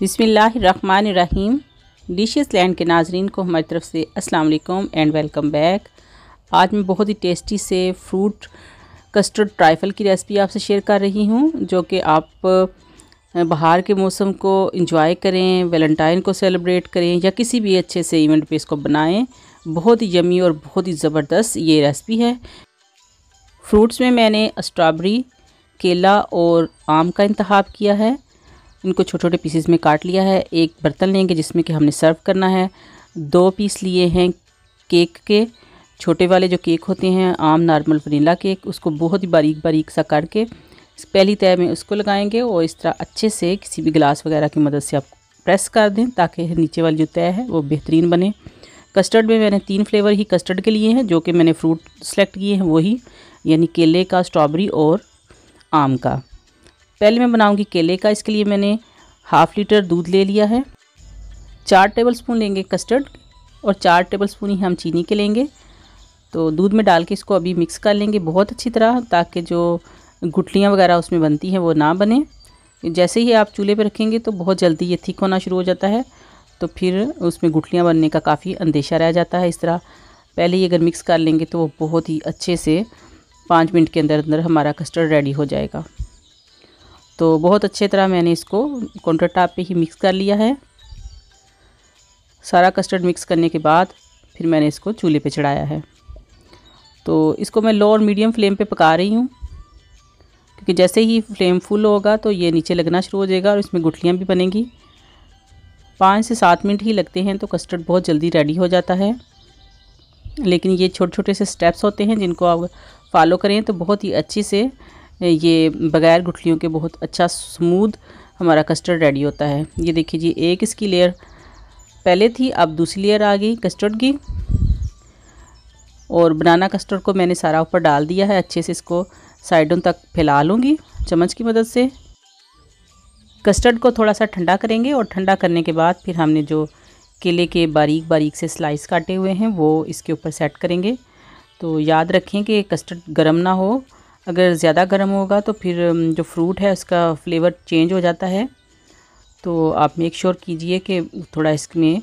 बिस्मिल्लाहिर्रहमानिर्रहीम। Dishes land के नाजरीन को हमारी तरफ से अस्सलाम वालेकुम एंड वेलकम बैक। आज मैं बहुत ही टेस्टी से फ्रूट कस्टर्ड ट्राइफल की रेसिपी आपसे शेयर कर रही हूँ, जो कि आप बाहर के मौसम को इंजॉय करें, वैलेंटाइन को सेलिब्रेट करें या किसी भी अच्छे से इवेंट पे इसको बनाएं। बहुत ही यमी और बहुत ही ज़बरदस्त ये रेसिपी है। फ्रूट्स में मैंने स्ट्रॉबेरी, केला और आम का इंतखाब किया है। इनको छोटे छोटे पीसेस में काट लिया है। एक बर्तन लेंगे जिसमें कि हमने सर्व करना है। 2 पीस लिए हैं केक के, छोटे वाले जो केक होते हैं, आम नॉर्मल वनीला केक, उसको बहुत ही बारीक बारीक सा करके पहली तय में उसको लगाएंगे और इस तरह अच्छे से किसी भी गिलास वगैरह की मदद से आप प्रेस कर दें ताकि नीचे वाली जो तय है वो बेहतरीन बने। कस्टर्ड में मैंने 3 फ्लेवर ही कस्टर्ड के लिए हैं, जो कि मैंने फ्रूट सेलेक्ट किए हैं वही, यानी केले का, स्ट्रॉबेरी और आम का। पहले मैं बनाऊंगी केले का। इसके लिए मैंने 1/2 लीटर दूध ले लिया है। 4 टेबलस्पून लेंगे कस्टर्ड और 4 टेबलस्पून ही हम चीनी के लेंगे। तो दूध में डाल के इसको अभी मिक्स कर लेंगे बहुत अच्छी तरह, ताकि जो गुठलियाँ वगैरह उसमें बनती हैं वो ना बने। जैसे ही आप चूल्हे पे रखेंगे तो बहुत जल्दी ये थिक होना शुरू हो जाता है, तो फिर उसमें गुठलियाँ बनने का काफ़ी अंदेशा रह जाता है। इस तरह पहले ही अगर मिक्स कर लेंगे तो वो बहुत ही अच्छे से 5 मिनट के अंदर अंदर हमारा कस्टर्ड रेडी हो जाएगा। तो बहुत अच्छे तरह मैंने इसको काउंटर टॉप पे ही मिक्स कर लिया है। सारा कस्टर्ड मिक्स करने के बाद फिर मैंने इसको चूल्हे पे चढ़ाया है। तो इसको मैं लो और मीडियम फ्लेम पे पका रही हूँ, क्योंकि जैसे ही फ्लेम फुल होगा तो ये नीचे लगना शुरू हो जाएगा और इसमें गुठलियाँ भी बनेंगी। 5 से 7 मिनट ही लगते हैं, तो कस्टर्ड बहुत जल्दी रेडी हो जाता है। लेकिन ये छोटे छोटे से स्टेप्स होते हैं जिनको आप फॉलो करें तो बहुत ही अच्छे से ये बगैर गुठलियों के बहुत अच्छा स्मूथ हमारा कस्टर्ड रेडी होता है। ये देखिए जी, एक इसकी लेयर पहले थी, अब दूसरी लेयर आ गई कस्टर्ड की। और बनाना कस्टर्ड को मैंने सारा ऊपर डाल दिया है। अच्छे से इसको साइडों तक फैला लूँगी चम्मच की मदद से। कस्टर्ड को थोड़ा सा ठंडा करेंगे और ठंडा करने के बाद फिर हमने जो केले के बारीक बारीक से स्लाइस काटे हुए हैं वो इसके ऊपर सेट करेंगे। तो याद रखें कि कस्टर्ड गर्म ना हो, अगर ज़्यादा गर्म होगा तो फिर जो फ्रूट है उसका फ्लेवर चेंज हो जाता है। तो आप मेक श्योर कीजिए कि थोड़ा इसमें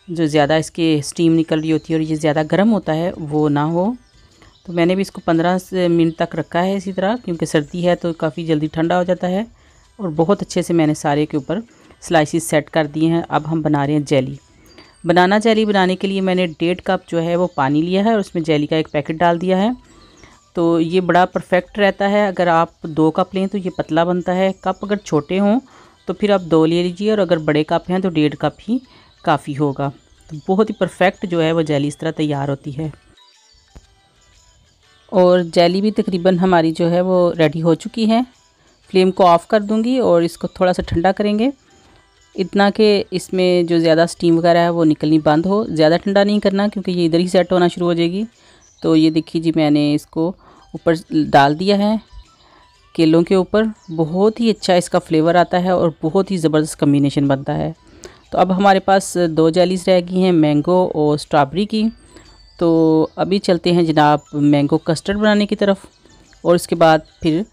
जो ज़्यादा इसके स्टीम निकल रही होती है और ये ज़्यादा गर्म होता है वो ना हो। तो मैंने भी इसको 15 मिनट तक रखा है इसी तरह, क्योंकि सर्दी है तो काफ़ी जल्दी ठंडा हो जाता है। और बहुत अच्छे से मैंने सारे के ऊपर स्लाइसिस सेट कर दिए हैं। अब हम बना रहे हैं जेली। बनाना जेली बनाने के लिए मैंने 1.5 कप जो है वो पानी लिया है और उसमें जेली का एक पैकेट डाल दिया है। तो ये बड़ा परफेक्ट रहता है। अगर आप 2 कप लें तो ये पतला बनता है। कप अगर छोटे हों तो फिर आप 2 ले लीजिए, और अगर बड़े कप हैं तो 1.5 कप ही काफ़ी होगा। तो बहुत ही परफेक्ट जो है वो जेली इस तरह तैयार होती है। और जेली भी तकरीबन हमारी जो है वो रेडी हो चुकी है। फ्लेम को ऑफ़ कर दूँगी और इसको थोड़ा सा ठंडा करेंगे, इतना कि इसमें जो ज़्यादा स्टीम वगैरह है वो निकलनी बंद हो। ज़्यादा ठंडा नहीं करना, क्योंकि ये इधर ही सेट होना शुरू हो जाएगी। तो ये देखिए जी, मैंने इसको ऊपर डाल दिया है केलों के ऊपर। बहुत ही अच्छा इसका फ्लेवर आता है और बहुत ही ज़बरदस्त कम्बिनेशन बनता है। तो अब हमारे पास 2 जेलीज़ रह गई हैं, मैंगो और स्ट्रॉबेरी की। तो अभी चलते हैं जनाब मैंगो कस्टर्ड बनाने की तरफ, और इसके बाद फिर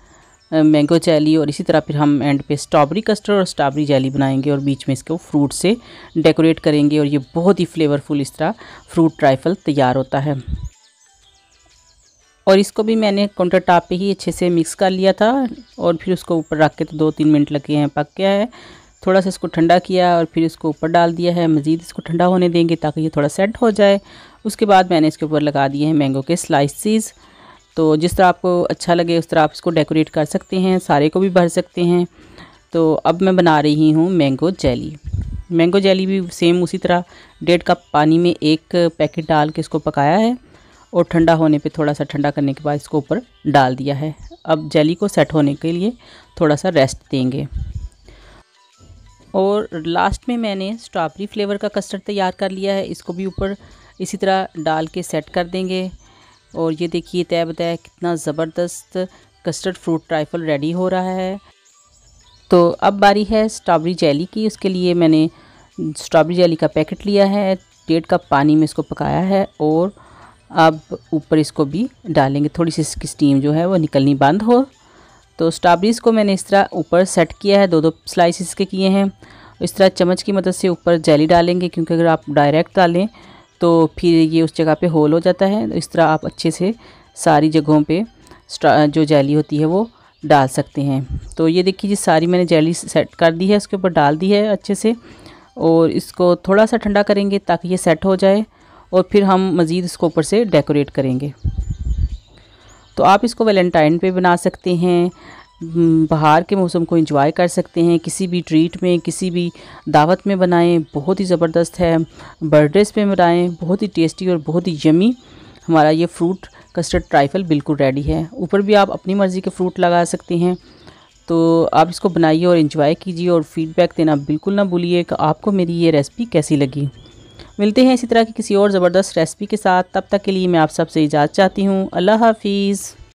मैंगो जेली, और इसी तरह फिर हम एंड पे स्ट्रॉबेरी कस्टर्ड और स्ट्रॉबेरी जेली बनाएंगे और बीच में इसको फ्रूट से डेकोरेट करेंगे। और ये बहुत ही फ्लेवरफुल इस तरह फ्रूट ट्राइफल तैयार होता है। और इसको भी मैंने काउंटर टॉप पे ही अच्छे से मिक्स कर लिया था और फिर उसको ऊपर रख के तो 2-3 मिनट लगे हैं, पक गया है। थोड़ा सा इसको ठंडा किया और फिर इसको ऊपर डाल दिया है। मज़ीद इसको ठंडा होने देंगे ताकि ये थोड़ा सेट हो जाए। उसके बाद मैंने इसके ऊपर लगा दिए हैं मैंगो के स्लाइसेस। तो जिस तरह आपको अच्छा लगे उस तरह आप इसको डेकोरेट कर सकते हैं, सारे को भी भर सकते हैं। तो अब मैं बना रही हूँ मैंगो जेली। मैंगो जेली भी सेम उसी तरह 1.5 कप पानी में 1 पैकेट डाल के इसको पकाया है और ठंडा होने पे थोड़ा सा ठंडा करने के बाद इसको ऊपर डाल दिया है। अब जेली को सेट होने के लिए थोड़ा सा रेस्ट देंगे। और लास्ट में मैंने स्ट्रॉबेरी फ्लेवर का कस्टर्ड तैयार कर लिया है। इसको भी ऊपर इसी तरह डाल के सेट कर देंगे। और ये देखिए तय बताया कितना ज़बरदस्त कस्टर्ड फ्रूट ट्राइफल रेडी हो रहा है। तो अब बारी है स्ट्रॉबेरी जेली की। उसके लिए मैंने स्ट्रॉबेरी जेली का पैकेट लिया है, 1.5 कप पानी में इसको पकाया है और अब ऊपर इसको भी डालेंगे। थोड़ी सी इसकी स्टीम जो है वो निकलनी बंद हो। तो स्ट्रॉबेरीज़ को मैंने इस तरह ऊपर सेट किया है, 2-2 स्लाइसिस के किए हैं। इस तरह चम्मच की मदद से ऊपर जेली डालेंगे, क्योंकि अगर आप डायरेक्ट डालें तो फिर ये उस जगह पे होल हो जाता है। तो इस तरह आप अच्छे से सारी जगहों पे जो जेली होती है वो डाल सकते हैं। तो ये देखिए जी, सारी मैंने जेली सेट कर दी है, इसके ऊपर डाल दी है अच्छे से। और इसको थोड़ा सा ठंडा करेंगे ताकि ये सेट हो जाए, और फिर हम मज़ीद इसको ऊपर से डेकोरेट करेंगे। तो आप इसको वैलेंटाइन पे बना सकते हैं, बाहर के मौसम को एंजॉय कर सकते हैं, किसी भी ट्रीट में, किसी भी दावत में बनाएं, बहुत ही ज़बरदस्त है। बर्थडेज़ पे बनाएं, बहुत ही टेस्टी और बहुत ही यमी हमारा ये फ्रूट कस्टर्ड ट्राइफल बिल्कुल रेडी है। ऊपर भी आप अपनी मर्ज़ी के फ्रूट लगा सकते हैं। तो आप इसको बनाइए और एंजॉय कीजिए, और फ़ीडबैक देना बिल्कुल ना भूलिए कि आपको मेरी ये रेसिपी कैसी लगी। मिलते हैं इसी तरह की किसी और ज़बरदस्त रेसिपी के साथ। तब तक के लिए मैं आप सबसे इजाज़त चाहती हूँ। अल्लाह हाफिज़।